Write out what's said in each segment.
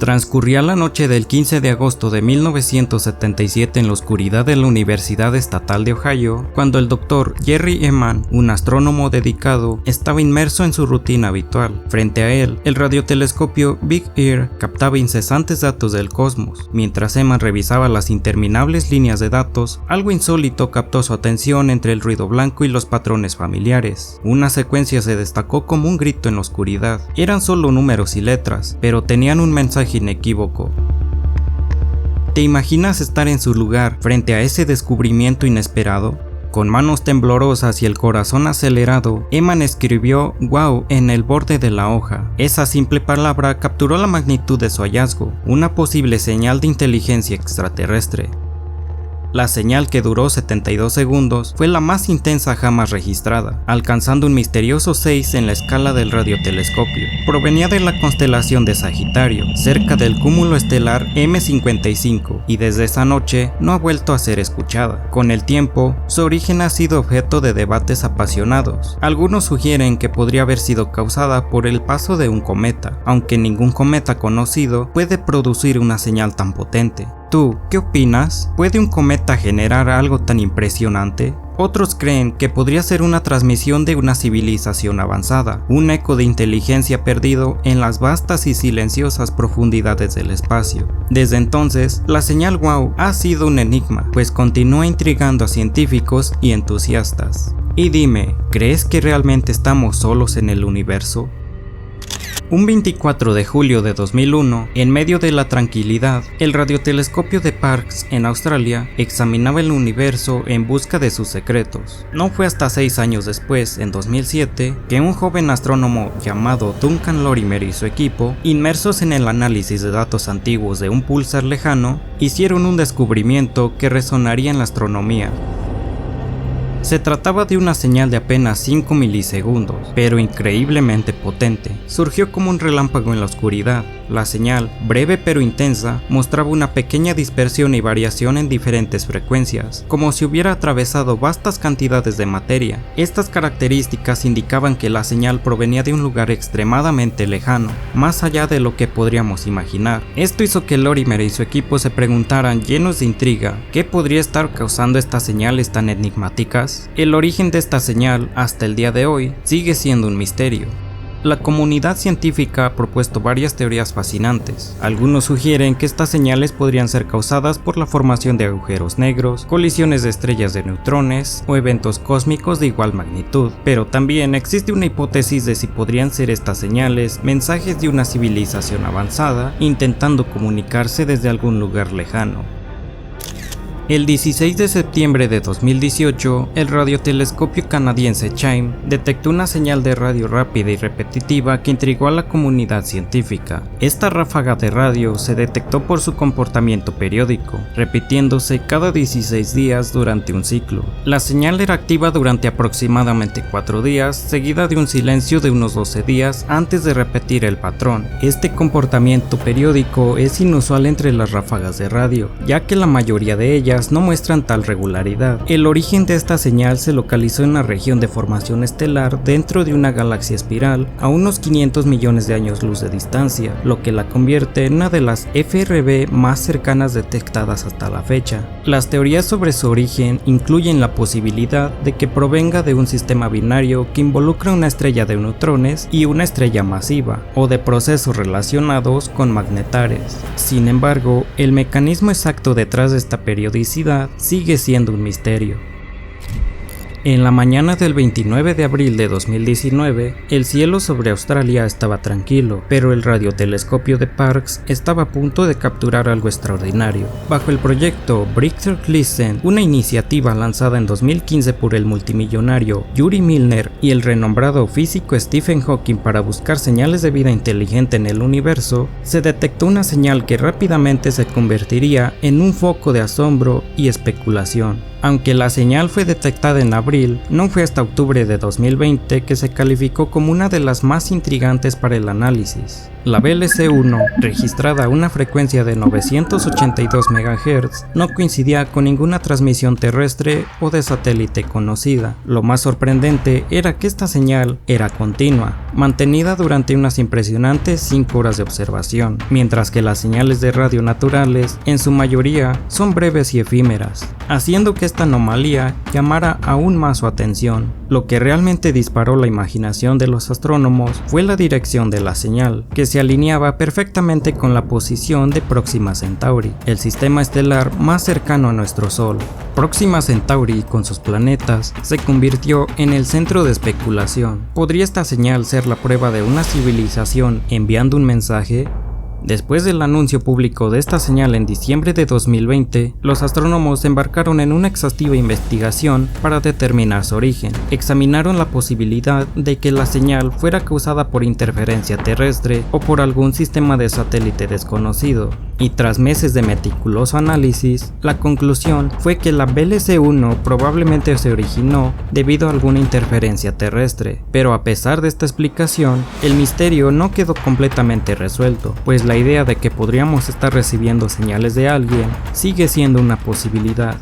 Transcurría la noche del 15 de agosto de 1977 en la oscuridad de la Universidad Estatal de Ohio, cuando el Dr. Jerry Ehman, un astrónomo dedicado, estaba inmerso en su rutina habitual. Frente a él, el radiotelescopio Big Ear captaba incesantes datos del cosmos. Mientras Ehman revisaba las interminables líneas de datos, algo insólito captó su atención entre el ruido blanco y los patrones familiares. Una secuencia se destacó como un grito en la oscuridad. Eran solo números y letras, pero tenían un mensaje inequívoco. ¿Te imaginas estar en su lugar frente a ese descubrimiento inesperado? Con manos temblorosas y el corazón acelerado, Ehman escribió "wow" en el borde de la hoja. Esa simple palabra capturó la magnitud de su hallazgo, una posible señal de inteligencia extraterrestre. La señal, que duró 72 segundos, fue la más intensa jamás registrada, alcanzando un misterioso 6 en la escala del radiotelescopio. Provenía de la constelación de Sagitario, cerca del cúmulo estelar M55, y desde esa noche no ha vuelto a ser escuchada. Con el tiempo, su origen ha sido objeto de debates apasionados. Algunos sugieren que podría haber sido causada por el paso de un cometa, aunque ningún cometa conocido puede producir una señal tan potente. ¿Tú qué opinas? ¿Puede un cometa generar algo tan impresionante? Otros creen que podría ser una transmisión de una civilización avanzada, un eco de inteligencia perdido en las vastas y silenciosas profundidades del espacio. Desde entonces, la señal "wow" ha sido un enigma, pues continúa intrigando a científicos y entusiastas. Y dime, ¿crees que realmente estamos solos en el universo? Un 24 de julio de 2001, en medio de la tranquilidad, el radiotelescopio de Parkes en Australia examinaba el universo en busca de sus secretos. No fue hasta 6 años después, en 2007, que un joven astrónomo llamado Duncan Lorimer y su equipo, inmersos en el análisis de datos antiguos de un púlsar lejano, hicieron un descubrimiento que resonaría en la astronomía. Se trataba de una señal de apenas 5 milisegundos, pero increíblemente potente. Surgió como un relámpago en la oscuridad. La señal, breve pero intensa, mostraba una pequeña dispersión y variación en diferentes frecuencias, como si hubiera atravesado vastas cantidades de materia. Estas características indicaban que la señal provenía de un lugar extremadamente lejano, más allá de lo que podríamos imaginar. Esto hizo que Lorimer y su equipo se preguntaran, llenos de intriga, ¿qué podría estar causando estas señales tan enigmáticas? El origen de esta señal, hasta el día de hoy, sigue siendo un misterio. La comunidad científica ha propuesto varias teorías fascinantes. Algunos sugieren que estas señales podrían ser causadas por la formación de agujeros negros, colisiones de estrellas de neutrones o eventos cósmicos de igual magnitud. Pero también existe una hipótesis de si podrían ser estas señales mensajes de una civilización avanzada intentando comunicarse desde algún lugar lejano. El 16 de septiembre de 2018, el radiotelescopio canadiense CHIME detectó una señal de radio rápida y repetitiva que intrigó a la comunidad científica. Esta ráfaga de radio se detectó por su comportamiento periódico, repitiéndose cada 16 días durante un ciclo. La señal era activa durante aproximadamente 4 días, seguida de un silencio de unos 12 días antes de repetir el patrón. Este comportamiento periódico es inusual entre las ráfagas de radio, ya que la mayoría de ellas no muestran tal regularidad. El origen de esta señal se localizó en una región de formación estelar dentro de una galaxia espiral a unos 500 millones de años luz de distancia, lo que la convierte en una de las FRB más cercanas detectadas hasta la fecha. Las teorías sobre su origen incluyen la posibilidad de que provenga de un sistema binario que involucra una estrella de neutrones y una estrella masiva, o de procesos relacionados con magnetares. Sin embargo, el mecanismo exacto detrás de esta periodicidad sigue siendo un misterio. En la mañana del 29 de abril de 2019, el cielo sobre Australia estaba tranquilo, pero el radiotelescopio de Parkes estaba a punto de capturar algo extraordinario. Bajo el proyecto Breakthrough Listen, una iniciativa lanzada en 2015 por el multimillonario Yuri Milner y el renombrado físico Stephen Hawking para buscar señales de vida inteligente en el universo, se detectó una señal que rápidamente se convertiría en un foco de asombro y especulación. Aunque la señal fue detectada en abril, no fue hasta octubre de 2020 que se calificó como una de las más intrigantes para el análisis. La BLC-1, registrada a una frecuencia de 982 MHz, no coincidía con ninguna transmisión terrestre o de satélite conocida. Lo más sorprendente era que esta señal era continua, mantenida durante unas impresionantes 5 horas de observación, mientras que las señales de radio naturales, en su mayoría, son breves y efímeras, haciendo que esta anomalía llamara aún más su atención. Lo que realmente disparó la imaginación de los astrónomos fue la dirección de la señal, que se alineaba perfectamente con la posición de Próxima Centauri, el sistema estelar más cercano a nuestro Sol. Próxima Centauri, con sus planetas, se convirtió en el centro de especulación. ¿Podría esta señal ser la prueba de una civilización enviando un mensaje? Después del anuncio público de esta señal en diciembre de 2020, los astrónomos se embarcaron en una exhaustiva investigación para determinar su origen. Examinaron la posibilidad de que la señal fuera causada por interferencia terrestre o por algún sistema de satélite desconocido, y tras meses de meticuloso análisis, la conclusión fue que la BLC-1 probablemente se originó debido a alguna interferencia terrestre. Pero a pesar de esta explicación, el misterio no quedó completamente resuelto, pues la idea de que podríamos estar recibiendo señales de alguien sigue siendo una posibilidad.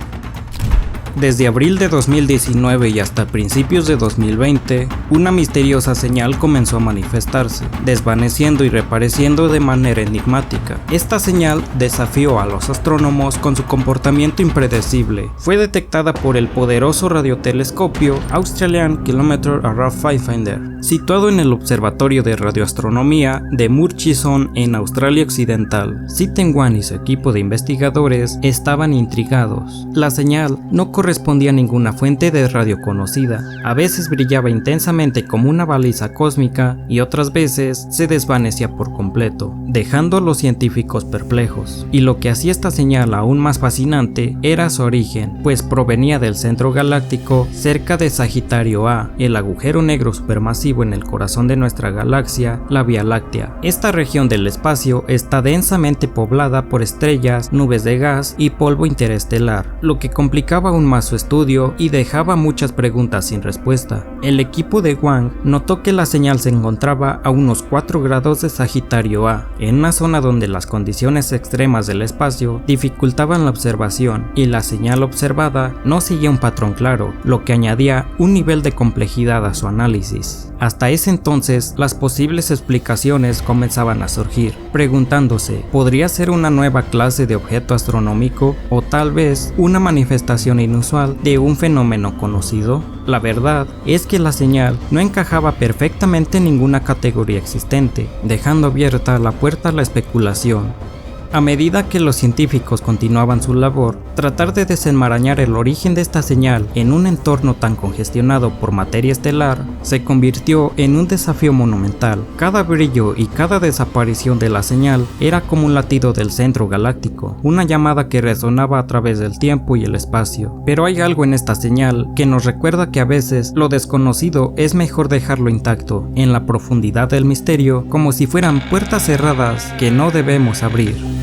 Desde abril de 2019 y hasta principios de 2020, una misteriosa señal comenzó a manifestarse, desvaneciendo y reapareciendo de manera enigmática. Esta señal desafió a los astrónomos con su comportamiento impredecible. Fue detectada por el poderoso radiotelescopio Australian Kilometre Array Finder, situado en el Observatorio de Radioastronomía de Murchison en Australia Occidental. Siten-Wan y su equipo de investigadores estaban intrigados. La señal no correspondía a ninguna fuente de radio conocida. A veces brillaba intensamente como una baliza cósmica y otras veces se desvanecía por completo, dejando a los científicos perplejos. Y lo que hacía esta señal aún más fascinante era su origen, pues provenía del centro galáctico cerca de Sagitario A, el agujero negro supermasivo en el corazón de nuestra galaxia, la Vía Láctea. Esta región del espacio está densamente poblada por estrellas, nubes de gas y polvo interestelar, lo que complicaba aún más su estudio y dejaba muchas preguntas sin respuesta. El equipo de Wang notó que la señal se encontraba a unos 4 grados de Sagitario A, en una zona donde las condiciones extremas del espacio dificultaban la observación, y la señal observada no seguía un patrón claro, lo que añadía un nivel de complejidad a su análisis. Hasta ese entonces, las posibles explicaciones comenzaban a surgir, preguntándose, ¿podría ser una nueva clase de objeto astronómico o tal vez una manifestación inusual de un fenómeno conocido? La verdad es que la señal no encajaba perfectamente en ninguna categoría existente, dejando abierta la puerta a la especulación. A medida que los científicos continuaban su labor, tratar de desenmarañar el origen de esta señal en un entorno tan congestionado por materia estelar se convirtió en un desafío monumental. Cada brillo y cada desaparición de la señal era como un latido del centro galáctico, una llamada que resonaba a través del tiempo y el espacio. Pero hay algo en esta señal que nos recuerda que a veces lo desconocido es mejor dejarlo intacto, en la profundidad del misterio, como si fueran puertas cerradas que no debemos abrir.